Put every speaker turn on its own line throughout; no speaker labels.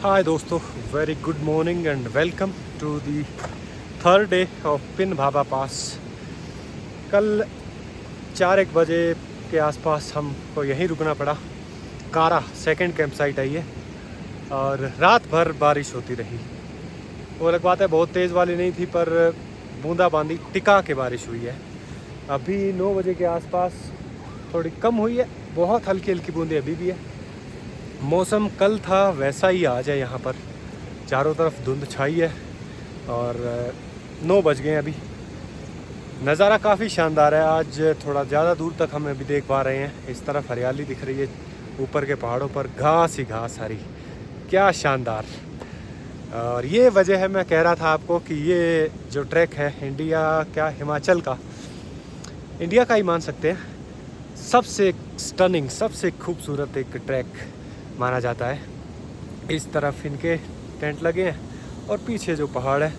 हाय दोस्तों, very good morning and welcome to the third day of पिन भाबा पास। कल 4-1 बजे के आसपास हमको यहीं रुकना पड़ा। कारा सेकंड कैंप साइट है ये, और रात भर बारिश होती रही। वो अलग बात है, बहुत तेज़ वाली नहीं थी, पर बूंदाबांदी टिका के बारिश हुई है। अभी 9 बजे के आसपास थोड़ी कम हुई है, बहुत हल्की हल्की बूंदें अभी भी है। मौसम कल था वैसा ही आज है यहाँ पर, चारों तरफ धुंध छाई है और 9 बज गए अभी। नज़ारा काफ़ी शानदार है आज, थोड़ा ज़्यादा दूर तक हम अभी देख पा रहे हैं। इस तरफ हरियाली दिख रही है, ऊपर के पहाड़ों पर घास ही घास हरी, क्या शानदार। और ये वजह है, मैं कह रहा था आपको कि ये जो ट्रैक है इंडिया, क्या हिमाचल का, इंडिया का ही मान सकते हैं, सबसे स्टनिंग, सबसे खूबसूरत एक ट्रैक माना जाता है। इस तरफ इनके टेंट लगे हैं और पीछे जो पहाड़ है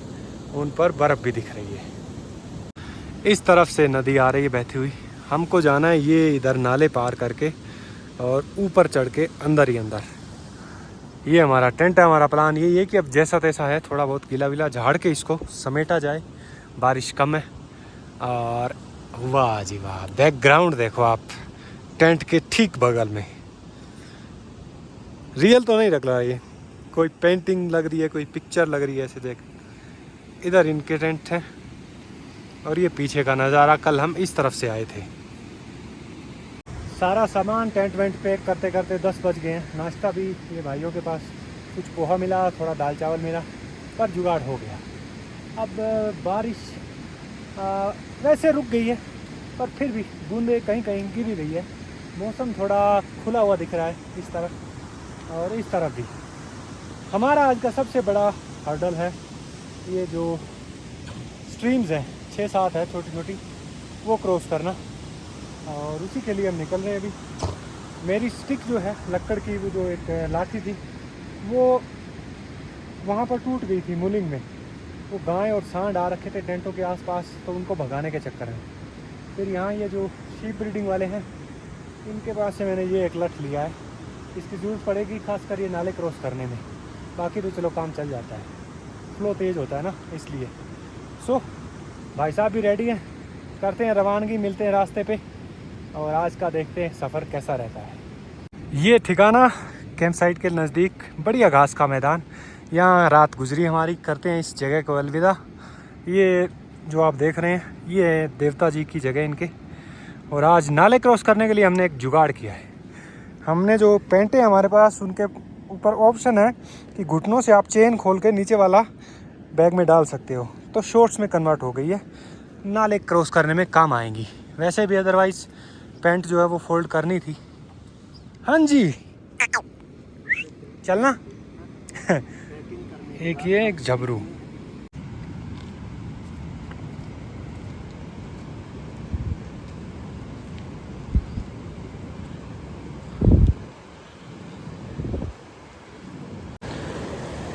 उन पर बर्फ़ भी दिख रही है। इस तरफ से नदी आ रही है बहती हुई। हमको जाना है ये इधर नाले पार करके और ऊपर चढ़ के अंदर ही अंदर। ये हमारा टेंट है। हमारा प्लान यही है कि अब जैसा तैसा है, थोड़ा बहुत गीला विला झाड़ के इसको समेटा जाए। बारिश कम है और वाह जी वाह, बैकग्राउंड देखो आप, टेंट के ठीक बगल में। रियल तो नहीं लग रहा, ये कोई पेंटिंग लग रही है, कोई पिक्चर लग रही है ऐसे देख। इधर इनके टेंट हैं और ये पीछे का नज़ारा। कल हम इस तरफ से आए थे। सारा सामान टेंट वेंट पैक करते करते 10 बज गए हैं। नाश्ता भी ये भाइयों के पास कुछ पोहा मिला, थोड़ा दाल चावल मिला, पर जुगाड़ हो गया। अब बारिश वैसे रुक गई है, पर फिर भी बूंदें कहीं कहीं गिर ही रही है। मौसम थोड़ा खुला हुआ दिख रहा है इस तरफ और इस तरफ भी। हमारा आज का सबसे बड़ा हर्डल है ये जो स्ट्रीम्स हैं, 6-7 है छोटी छोटी, वो क्रॉस करना, और उसी के लिए हम निकल रहे हैं अभी। मेरी स्टिक जो है लकड़ की, वो जो एक लाठी थी, वो वहाँ पर टूट गई थी मूलिंग में। वो गाय और सांड आ रखे थे टेंटों के आसपास, तो उनको भगाने के चक्कर में फिर यहाँ ये जो शीप ब्रीडिंग वाले हैं, इनके पास से मैंने ये एक लठ लिया है। इसकी ज़रूरत पड़ेगी खासकर ये नाले क्रॉस करने में। बाकी तो चलो काम चल जाता है, फ्लो तेज़ होता है ना, इसलिए। सो भाई साहब भी रेडी हैं, करते हैं रवानगी, मिलते हैं रास्ते पे और आज का देखते हैं सफ़र कैसा रहता है। ये ठिकाना कैंप साइट के नज़दीक, बढ़िया घास का मैदान, यहाँ रात गुजरी हमारी। करते हैं इस जगह को अलविदा। ये जो आप देख रहे हैं, ये देवता जी की जगह इनके। और आज नाले क्रॉस करने के लिए हमने एक जुगाड़ किया है। हमने जो पेंटे हमारे पास, उनके ऊपर ऑप्शन है कि घुटनों से आप चेन खोल के नीचे वाला बैग में डाल सकते हो, तो शॉर्ट्स में कन्वर्ट हो गई है, नाले क्रॉस करने में काम आएंगी। वैसे भी अदरवाइज़ पैंट जो है वो फोल्ड करनी थी। हाँ जी, चलना। एक ये, एक झबरू।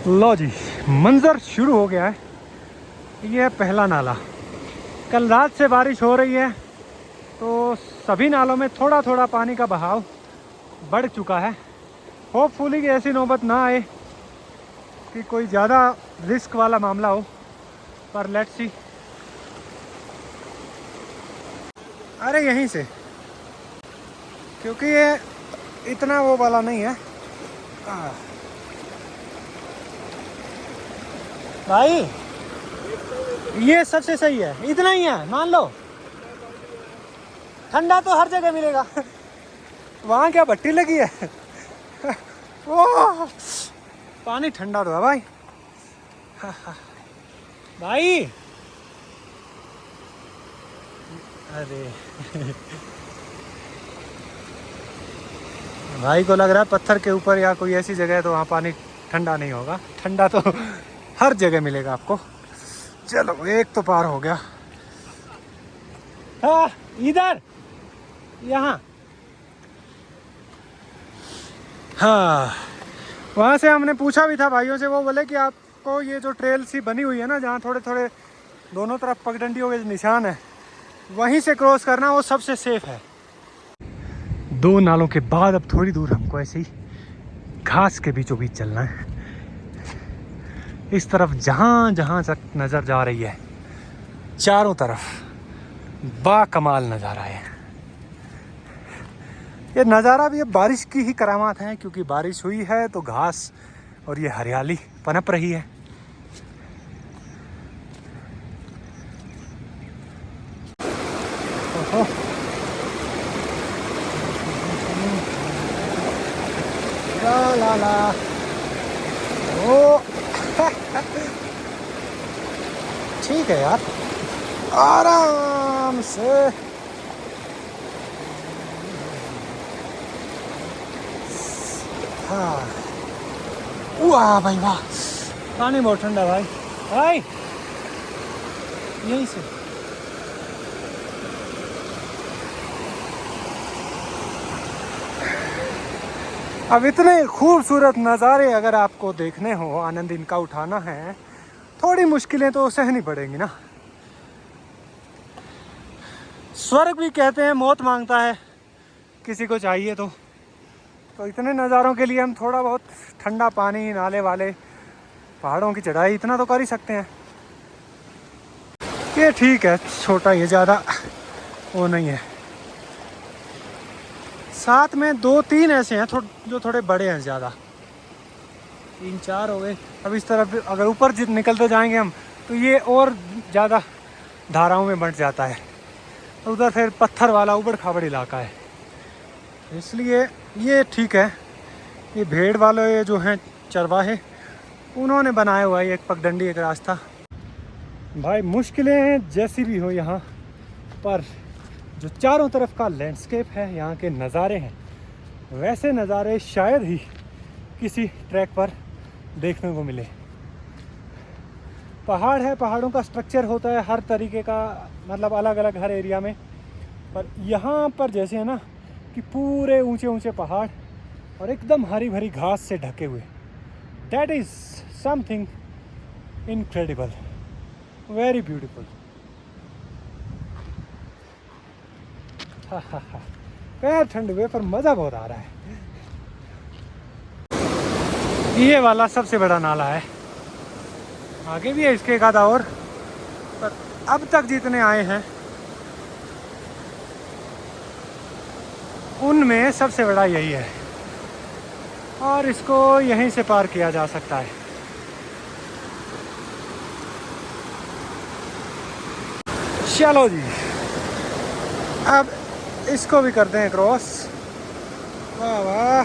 लो जी, मंज़र शुरू हो गया है। ये है पहला नाला। कल रात से बारिश हो रही है, तो सभी नालों में थोड़ा थोड़ा पानी का बहाव बढ़ चुका है। होपफुली कि ऐसी नौबत ना आए कि कोई ज़्यादा रिस्क वाला मामला हो, पर लेट्स सी। अरे यहीं से, क्योंकि ये इतना वो वाला नहीं है। भाई ये सबसे सही है, इतना ही है, मान लो। ठंडा तो हर जगह मिलेगा। वहाँ क्या भट्टी लगी है? ओह, पानी ठंडा तो है भाई। भाई अरे भाई को लग रहा है पत्थर के ऊपर या कोई ऐसी जगह है तो वहाँ पानी ठंडा नहीं होगा। ठंडा तो हर जगह मिलेगा आपको। चलो एक तो पार हो गया। हाँ इधर, यहाँ। हाँ, वहाँ से हमने पूछा भी था भाइयों से, वो बोले कि आपको ये जो ट्रेल सी बनी हुई है ना, जहाँ थोड़े थोड़े दोनों तरफ पगडंडियों के निशान है, वहीं से क्रॉस करना वो सबसे सेफ है। 2 नालों के बाद अब थोड़ी दूर हमको ऐसे ही घास के बीचों बीच चलना है। इस तरफ जहाँ जहाँ तक नज़र जा रही है, चारों तरफ बाकमाल नज़ारा है। ये नज़ारा भी अब बारिश की ही करामात है, क्योंकि बारिश हुई है तो घास और ये हरियाली पनप रही है। ला ला ला ओ ठीक है यार, आराम से। हाँ वाह भाई वाह, पानी बहुत ठंडा भाई। भाई यहीं से अब इतने खूबसूरत नज़ारे अगर आपको देखने हो, आनंद इनका उठाना है, थोड़ी मुश्किलें तो सहनी पड़ेंगी ना। स्वर्ग भी कहते हैं मौत मांगता है किसी को चाहिए तो इतने नज़ारों के लिए हम थोड़ा बहुत ठंडा पानी, नाले वाले, पहाड़ों की चढ़ाई, इतना तो कर ही सकते हैं। ये ठीक है, छोटा, ये ज़्यादा वो नहीं है। साथ में 2-3 ऐसे हैं जो थोड़े बड़े हैं, ज़्यादा 3-4 हो गए। अब इस तरफ अगर ऊपर निकलते जाएंगे हम तो ये और ज़्यादा धाराओं में बंट जाता है। उधर फिर पत्थर वाला उबड़ खाबड़ इलाका है, इसलिए ये ठीक है। ये भेड़ वाले ये जो हैं चरवाहे, उन्होंने बनाया हुआ है एक पगडंडी, एक रास्ता। भाई मुश्किलें जैसी भी हो यहाँ पर, जो चारों तरफ का लैंडस्केप है, यहाँ के नज़ारे हैं, वैसे नज़ारे शायद ही किसी ट्रैक पर देखने को मिले। पहाड़ है, पहाड़ों का स्ट्रक्चर होता है हर तरीके का, मतलब अलग अलग हर एरिया में। पर यहाँ पर जैसे है ना कि पूरे ऊंचे ऊंचे पहाड़ और एकदम हरी भरी घास से ढके हुए, that is something incredible, very beautiful. पैर ठंड हुए पर मज़ा बहुत आ रहा है। ये वाला सबसे बड़ा नाला है, आगे भी है इसके एक आधा और, पर अब तक जितने आए हैं उनमें सबसे बड़ा यही है, और इसको यहीं से पार किया जा सकता है। चलो जी, अब इसको भी करते हैं क्रॉस। वाह वाह,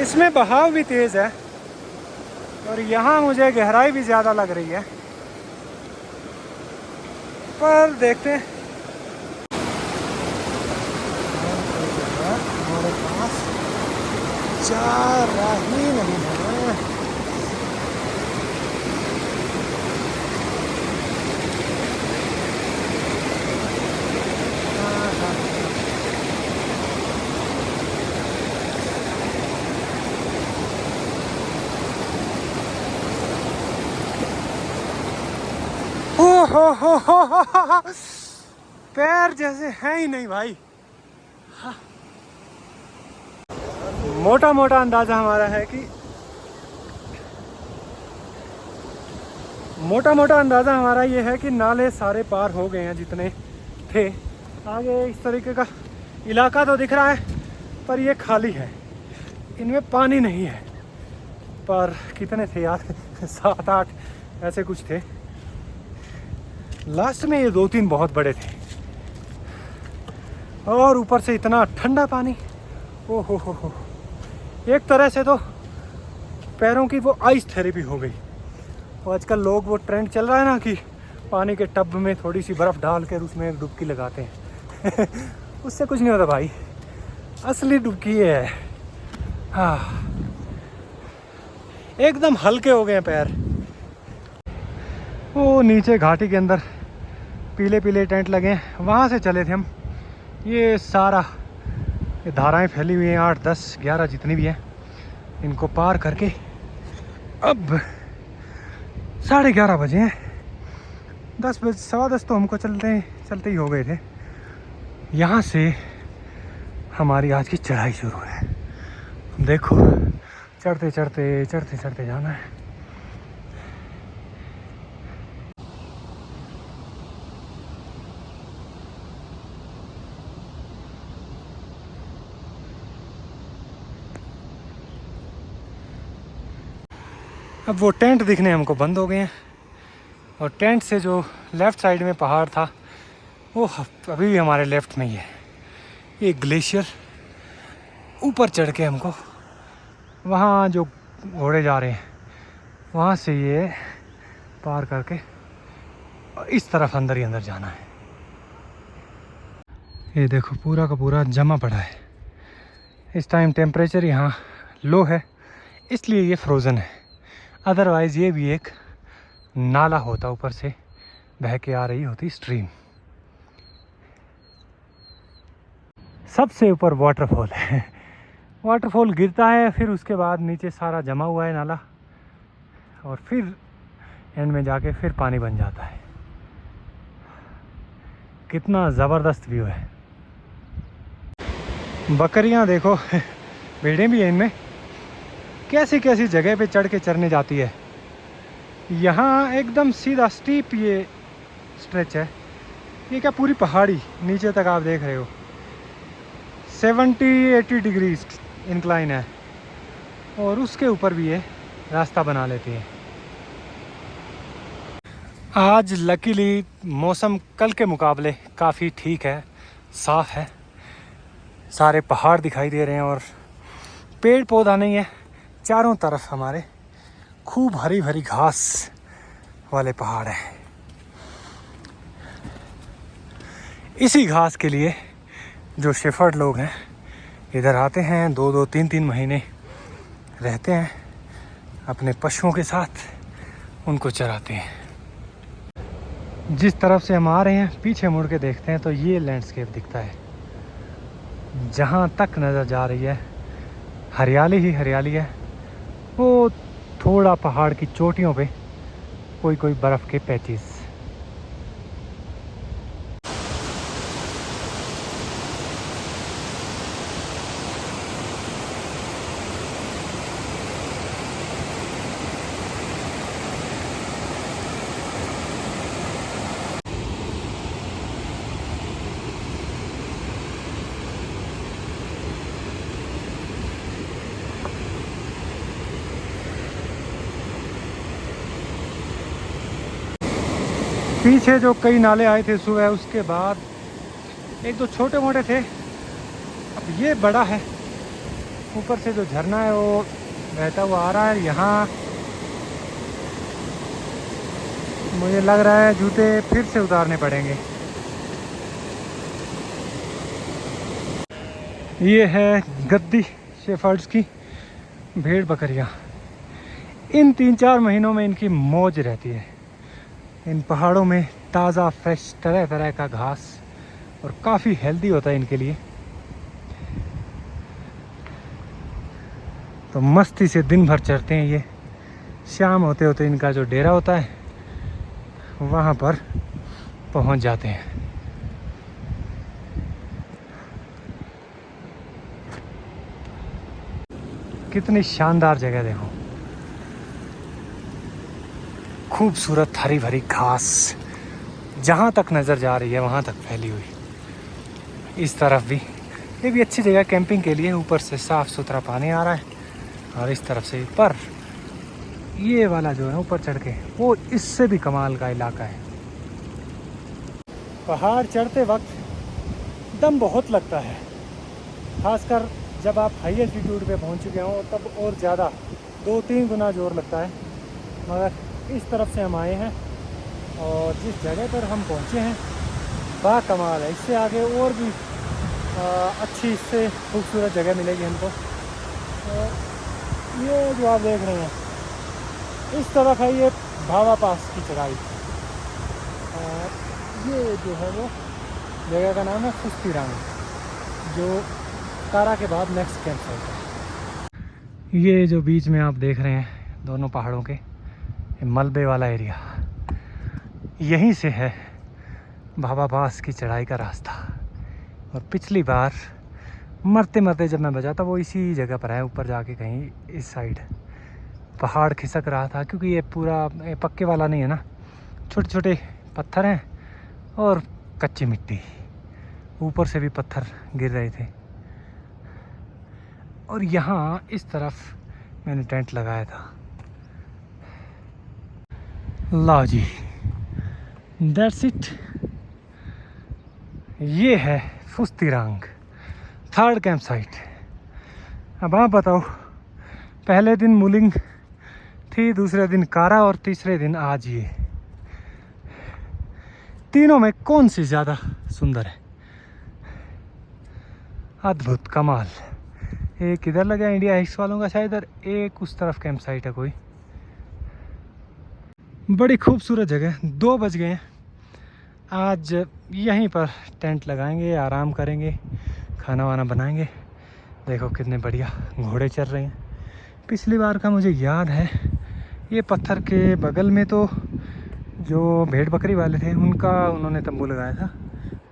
इसमें बहाव भी तेज़ है और यहाँ मुझे गहराई भी ज़्यादा लग रही है, पर देखते हैं। हमारे पास चारा ही नहीं है। हो पैर जैसे हैं ही नहीं भाई। मोटा मोटा अंदाजा हमारा है कि ये है कि नाले सारे पार हो गए हैं जितने थे। आगे इस तरीके का इलाका तो दिख रहा है पर ये खाली है, इनमें पानी नहीं है। पर कितने थे यार, 7-8 ऐसे कुछ थे। लास्ट में ये 2-3 बहुत बड़े थे और ऊपर से इतना ठंडा पानी। ओ हो, एक तरह से तो पैरों की वो आइस थेरेपी हो गई। और आजकल लोग वो ट्रेंड चल रहा है ना कि पानी के टब में थोड़ी सी बर्फ़ डाल कर उसमें एक डुबकी लगाते हैं उससे कुछ नहीं होता भाई, असली डुबकी ये है। हाँ, एकदम हल्के हो गए हैं पैर। वो नीचे घाटी के अंदर पीले पीले टेंट लगे हैं, वहाँ से चले थे हम। ये सारा ये धाराएं फैली हुई हैं, 8, 10, 11 जितनी भी हैं, इनको पार करके अब 11:30 बजे हैं। 10 बजे 10:15 तो हमको चलते ही हो गए थे। यहाँ से हमारी आज की चढ़ाई शुरू है। देखो चढ़ते चढ़ते चढ़ते चढ़ते जाना है। अब वो टेंट दिखने हमको बंद हो गए हैं, और टेंट से जो लेफ़्ट साइड में पहाड़ था वो अभी भी हमारे लेफ़्ट में ही है। ये ग्लेशियर ऊपर चढ़ के हमको वहाँ जो घोड़े जा रहे हैं वहाँ से ये पार करके इस तरफ अंदर ही अंदर जाना है। ये देखो पूरा का पूरा जमा पड़ा है। इस टाइम टेम्परेचर यहाँ लो है इसलिए ये फ्रोज़न है, अदरवाइज़ ये भी एक नाला होता, ऊपर से बह के आ रही होती स्ट्रीम। सबसे ऊपर वाटरफॉल है। वाटरफॉल गिरता है, फिर उसके बाद नीचे सारा जमा हुआ है नाला, और फिर एंड में जाके फिर पानी बन जाता है। कितना ज़बरदस्त व्यू है। बकरियां देखो, भेड़ें भी हैं इनमें, कैसी कैसी जगह पे चढ़ के चरने जाती है। यहाँ एकदम सीधा स्टीप ये स्ट्रेच है। ये क्या पूरी पहाड़ी नीचे तक आप देख रहे हो, 70-80 डिग्रीज इंक्लाइन है, और उसके ऊपर भी ये रास्ता बना लेती है। आज लकीली मौसम कल के मुकाबले काफ़ी ठीक है, साफ़ है, सारे पहाड़ दिखाई दे रहे हैं और पेड़ पौधा नहीं है चारों तरफ। हमारे खूब हरी भरी घास वाले पहाड़ हैं। इसी घास के लिए जो शेफर्ड लोग हैं इधर आते हैं, 2-2, 3-3 महीने रहते हैं, अपने पशुओं के साथ उनको चराते हैं। जिस तरफ से हम आ रहे हैं पीछे मुड़ के देखते हैं तो ये लैंडस्केप दिखता है। जहाँ तक नज़र जा रही है हरियाली ही हरियाली है। वो थोड़ा पहाड़ की चोटियों पे कोई कोई बर्फ़ के पैचेस। पीछे जो कई नाले आए थे सुबह, उसके बाद एक दो छोटे मोटे थे, अब ये बड़ा है। ऊपर से जो झरना है वो बहता हुआ आ रहा है। यहाँ मुझे लग रहा है जूते फिर से उतारने पड़ेंगे। ये है गद्दी शेफर्ड्स की भेड़ बकरियाँ। इन 3-4 महीनों में इनकी मौज रहती है। इन पहाड़ों में ताज़ा फ्रेश तरह तरह का घास, और काफ़ी हेल्दी होता है इनके लिए। तो मस्ती से दिन भर चरते हैं ये। शाम होते होते इनका जो डेरा होता है वहाँ पर पहुँच जाते हैं। कितनी शानदार जगह देखो, खूबसूरत हरी भरी घास जहाँ तक नज़र जा रही है वहाँ तक फैली हुई। इस तरफ भी, ये भी अच्छी जगह कैंपिंग के लिए। ऊपर से साफ़ सुथरा पानी आ रहा है, और इस तरफ से पर ये वाला जो है ऊपर चढ़ के, वो इससे भी कमाल का इलाका है। पहाड़ चढ़ते वक्त दम बहुत लगता है, खासकर जब आप हाई एल्टीट्यूड पे पहुंच चुके हों तब और ज़्यादा 2-3 गुना जोर लगता है। मगर इस तरफ से हम आए हैं और जिस जगह पर हम पहुंचे हैं बा कमाल है। इससे आगे और भी अच्छी, इससे खूबसूरत जगह मिलेगी हमको। ये जो आप देख रहे हैं इस तरफ है ये भावा पास की चढ़ाई। ये जो है वो जगह का नाम है फुस्तीरांग, जो कारा के बाद नेक्स्ट कैंप साइट है। ये जो बीच में आप देख रहे हैं दोनों पहाड़ों के, मलबे वाला एरिया, यहीं से है भावा पास की चढ़ाई का रास्ता। और पिछली बार मरते मरते जब मैं बचा था वो इसी जगह पर है, ऊपर जाके कहीं इस साइड पहाड़ खिसक रहा था, क्योंकि ये पूरा पक्के वाला नहीं है ना, छोटे छोटे पत्थर हैं और कच्ची मिट्टी, ऊपर से भी पत्थर गिर रहे थे। और यहाँ इस तरफ मैंने टेंट लगाया था। ला जी, दैट्स इट। ये है फुस्तिरांग 3rd कैंप साइट। अब आप बताओ, पहले दिन मुलिंग थी, दूसरे दिन कारा और तीसरे दिन आज ये, तीनों में कौन सी ज़्यादा सुंदर है? अद्भुत, कमाल। एक इधर लगा इंडिया हाइक्स वालों का शायद, और एक उस तरफ कैंप साइट है कोई। बड़ी खूबसूरत जगह। 2 बज गए हैं। आज यहीं पर टेंट लगाएंगे, आराम करेंगे, खाना वाना बनाएंगे। देखो कितने बढ़िया घोड़े चल रहे हैं। पिछली बार का मुझे याद है, ये पत्थर के बगल में तो जो भेड़ बकरी वाले थे उन्होंने तंबू लगाया था,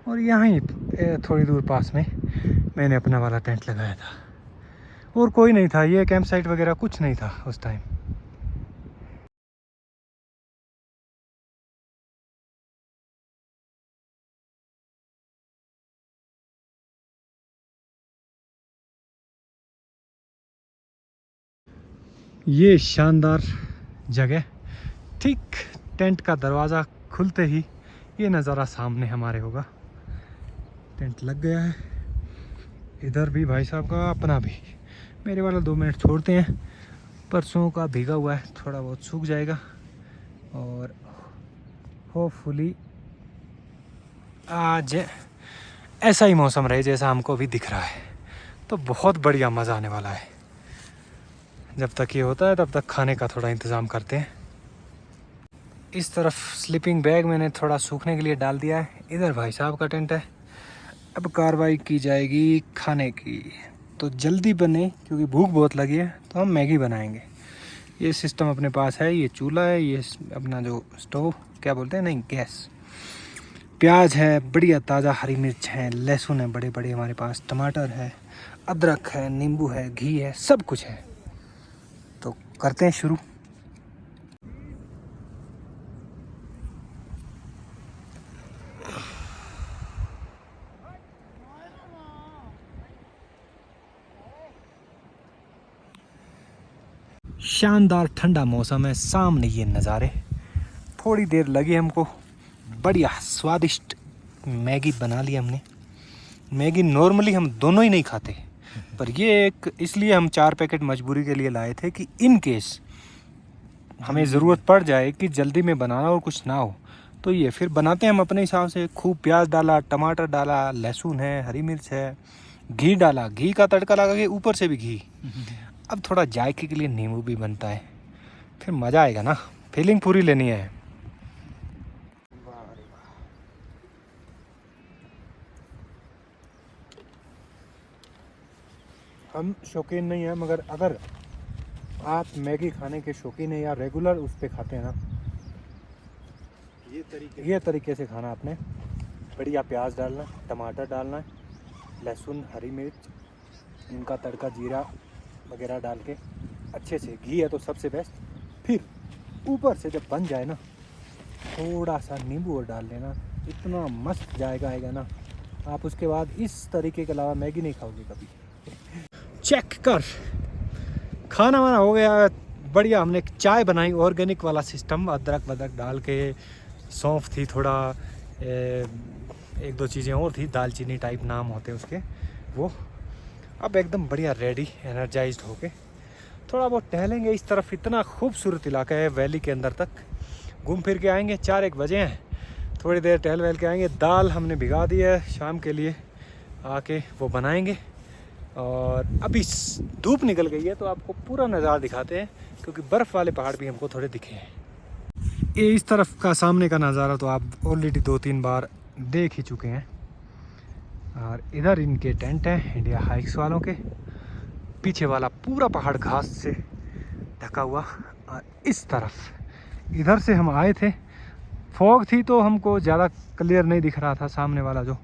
और यहीं थोड़ी दूर पास में मैंने अपना वाला टेंट लगाया था। और कोई नहीं था, ये कैंप साइट वगैरह कुछ नहीं था उस टाइम। ये शानदार जगह, ठीक टेंट का दरवाज़ा खुलते ही ये नज़ारा सामने हमारे होगा। टेंट लग गया है, इधर भी भाई साहब का, अपना भी। मेरे वाला 2 मिनट छोड़ते हैं, परसों का भीगा हुआ है, थोड़ा बहुत सूख जाएगा और होपफुली आज ऐसा ही मौसम रहे जैसा हमको अभी दिख रहा है, तो बहुत बढ़िया मज़ा आने वाला है। जब तक ये होता है तब तक खाने का थोड़ा इंतज़ाम करते हैं। इस तरफ स्लीपिंग बैग मैंने थोड़ा सूखने के लिए डाल दिया है। इधर भाई साहब का टेंट है। अब कार्रवाई की जाएगी खाने की, तो जल्दी बने क्योंकि भूख बहुत लगी है, तो हम मैगी बनाएंगे। ये सिस्टम अपने पास है, ये चूल्हा है, ये अपना जो स्टोव क्या बोलते हैं, नहीं गैस। प्याज है बढ़िया ताज़ा, हरी मिर्च है, लहसुन है बड़े बड़े हमारे पास, टमाटर है, अदरक है, नींबू है, घी है, सब कुछ है। तो करते हैं शुरू। शानदार ठंडा मौसम है, सामने ये नज़ारे। थोड़ी देर लगी हमको, बढ़िया स्वादिष्ट मैगी बना ली हमने। मैगी नॉर्मली हम दोनों ही नहीं खाते, पर ये एक इसलिए हम 4 पैकेट मजबूरी के लिए लाए थे कि इन केस हमें ज़रूरत पड़ जाए कि जल्दी में बनाना और कुछ ना हो, तो ये फिर बनाते हैं हम अपने हिसाब से। खूब प्याज डाला, टमाटर डाला, लहसुन है, हरी मिर्च है, घी डाला, घी का तड़का लगा के ऊपर से भी घी। अब थोड़ा जायके के लिए नींबू भी बनता है, फिर मज़ा आएगा ना, फीलिंग पूरी लेनी है। हम शौकीन नहीं हैं, मगर अगर आप मैगी खाने के शौकीन हैं या रेगुलर उस पर खाते हैं ना, ये तरीके से खाना आपने। बढ़िया प्याज डालना, टमाटर डालना, लहसुन, हरी मिर्च, इनका तड़का जीरा वगैरह डाल के अच्छे से, घी है तो सबसे बेस्ट। फिर ऊपर से जब बन जाए ना, थोड़ा सा नींबू और डाल लेना, इतना मस्त जाएगा आएगा ना, आप उसके बाद इस तरीके के अलावा मैगी नहीं खाओगे कभी। चेक कर, खाना वाना हो गया बढ़िया। हमने चाय बनाई, ऑर्गेनिक वाला सिस्टम, अदरक वदरक डाल के, सौंफ थी, थोड़ा 1-2 चीज़ें और थी, दालचीनी टाइप नाम होते हैं उसके वो। अब एकदम बढ़िया रेडी, एनर्जाइज्ड होके थोड़ा बहुत टहलेंगे इस तरफ। इतना खूबसूरत इलाका है, वैली के अंदर तक घूम फिर के आएंगे। 4-1 बजे हैं, थोड़ी देर टहल वहल के आएंगे। दाल हमने भिगा दी है शाम के लिए, आके वो बनाएंगे। और अभी धूप निकल गई है तो आपको पूरा नज़ारा दिखाते हैं, क्योंकि बर्फ़ वाले पहाड़ भी हमको थोड़े दिखे हैं। ये इस तरफ का सामने का नज़ारा तो आप ऑलरेडी 2-3 बार देख ही चुके हैं। और इधर इनके टेंट हैं इंडिया हाइक्स वालों के। पीछे वाला पूरा पहाड़ घास से ढका हुआ। और इस तरफ इधर से हम आए थे, फॉग थी तो हमको ज़्यादा क्लियर नहीं दिख रहा था सामने वाला जो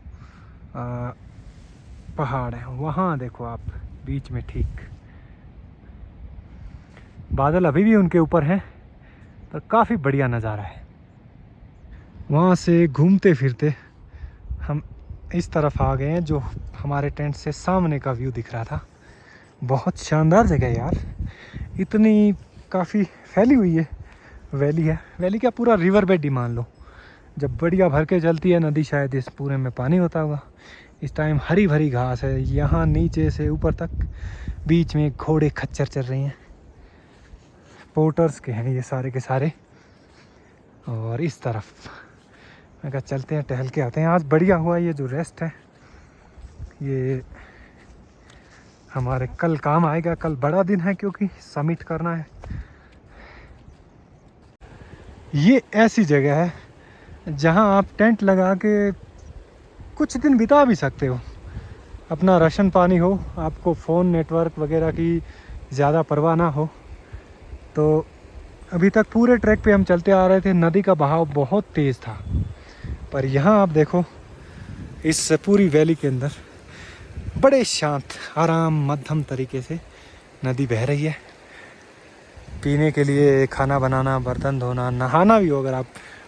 पहाड़ है, वहाँ देखो आप बीच में ठीक। बादल अभी भी उनके ऊपर हैं, पर काफ़ी बढ़िया नज़ारा है। वहाँ से घूमते फिरते हम इस तरफ आ गए हैं, जो हमारे टेंट से सामने का व्यू दिख रहा था। बहुत शानदार जगह है यार, इतनी काफ़ी फैली हुई है वैली है। वैली क्या, पूरा रिवर बेड ही मान लो। जब बढ़िया भर के चलती है नदी, शायद इस पूरे में पानी होता होगा। इस टाइम हरी भरी घास है, यहाँ नीचे से ऊपर तक। बीच में घोड़े खच्चर चल रही हैं, पोर्टर्स के हैं ये सारे के सारे। और इस तरफ मैं कहा चलते हैं, टहल के आते हैं। आज बढ़िया हुआ ये जो रेस्ट है, ये हमारे कल काम आएगा। कल बड़ा दिन है क्योंकि समिट करना है। ये ऐसी जगह है जहां आप टेंट लगा के कुछ दिन बिता भी सकते हो। अपना राशन पानी हो, आपको फ़ोन नेटवर्क वगैरह की ज़्यादा परवाह ना हो। तो अभी तक पूरे ट्रैक पे हम चलते आ रहे थे, नदी का बहाव बहुत तेज़ था। पर यहाँ आप देखो, इस पूरी वैली के अंदर बड़े शांत, आराम, मध्यम तरीके से नदी बह रही है। पीने के लिए, खाना बनाना, बर्तन धोना, नहाना भी हो अगर आप,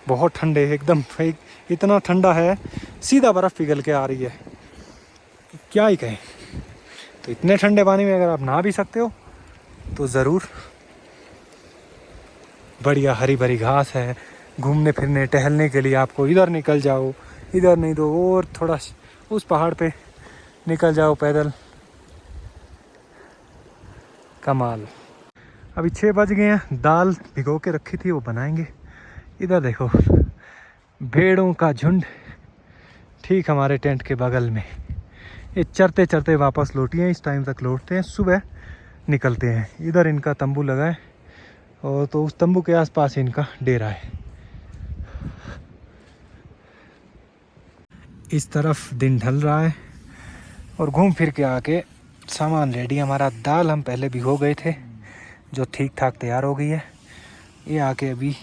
बहुत ठंडे एकदम, इतना ठंडा है सीधा बर्फ़ पिघल के आ रही है, क्या ही कहें। तो इतने ठंडे पानी में अगर आप नहा भी सकते हो तो ज़रूर। बढ़िया हरी भरी घास है, घूमने फिरने टहलने के लिए आपको इधर निकल जाओ, इधर नहीं तो और थोड़ा उस पहाड़ पे निकल जाओ पैदल। कमाल। अभी 6 बज गए हैं, दाल भिगो के रखी थी वो बनाएंगे। इधर देखो भेड़ों का झुंड ठीक हमारे टेंट के बगल में। ये चरते चरते वापस लौटी हैं, इस टाइम तक लौटते हैं, सुबह निकलते हैं। इधर इनका तंबू लगा है, और तो उस तंबू के आसपास इनका डेरा है। इस तरफ दिन ढल रहा है और घूम फिर के आके सामान रेडी। हमारा दाल हम पहले भिगो गए थे, जो ठीक ठाक तैयार हो गई है। ये आके अभी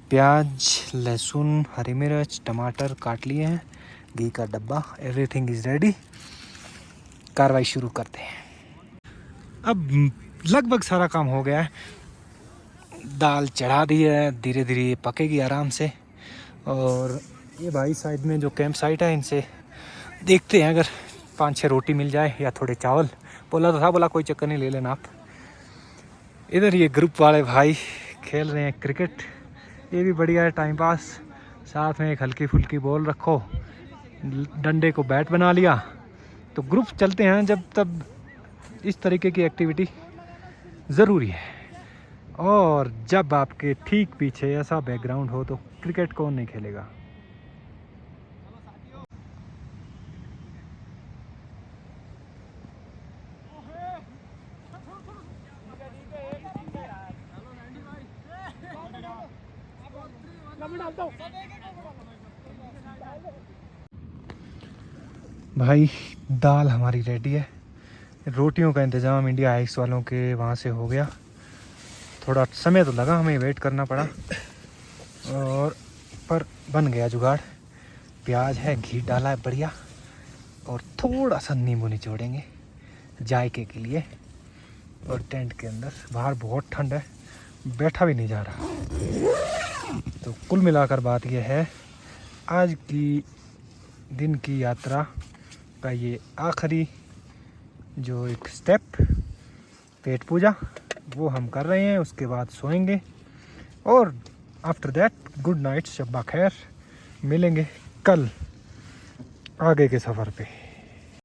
प्याज, लहसुन, हरी मिर्च, टमाटर काट लिए हैं, घी का डब्बा, एवरीथिंग इज़ रेडी। कार्रवाई शुरू करते हैं। अब लगभग सारा काम हो गया है, दाल चढ़ा दी है, धीरे धीरे पकेगी आराम से। और ये भाई साइड में जो कैंप साइट है, इनसे देखते हैं अगर 5-6 रोटी मिल जाए या थोड़े चावल। बोला तो था, बोला कोई चक्कर नहीं, ले लेना आप। इधर ये ग्रुप वाले भाई खेल रहे हैं क्रिकेट, ये भी बढ़िया है टाइम पास। साथ में एक हल्की फुल्की बॉल रखो, डंडे को बैट बना लिया, तो ग्रुप चलते हैं जब तब। इस तरीके की एक्टिविटी ज़रूरी है। और जब आपके ठीक पीछे ऐसा बैकग्राउंड हो तो क्रिकेट कौन नहीं खेलेगा। भाई दाल हमारी रेडी है। रोटियों का इंतज़ाम इंडिया हाइक्स वालों के वहाँ से हो गया। थोड़ा समय तो लगा, हमें वेट करना पड़ा, और पर बन गया जुगाड़। प्याज है, घी डाला है बढ़िया, और थोड़ा सा नींबू निचोड़ेंगे जायके के लिए। और टेंट के अंदर, बाहर बहुत ठंड है, बैठा भी नहीं जा रहा। तो कुल मिलाकर बात यह है, आज की दिन की यात्रा का ये आखिरी जो एक स्टेप, पेट पूजा, वो हम कर रहे हैं। उसके बाद सोएंगे, और आफ्टर दैट गुड नाइट, शब्बा खैर। मिलेंगे कल आगे के सफ़र पे।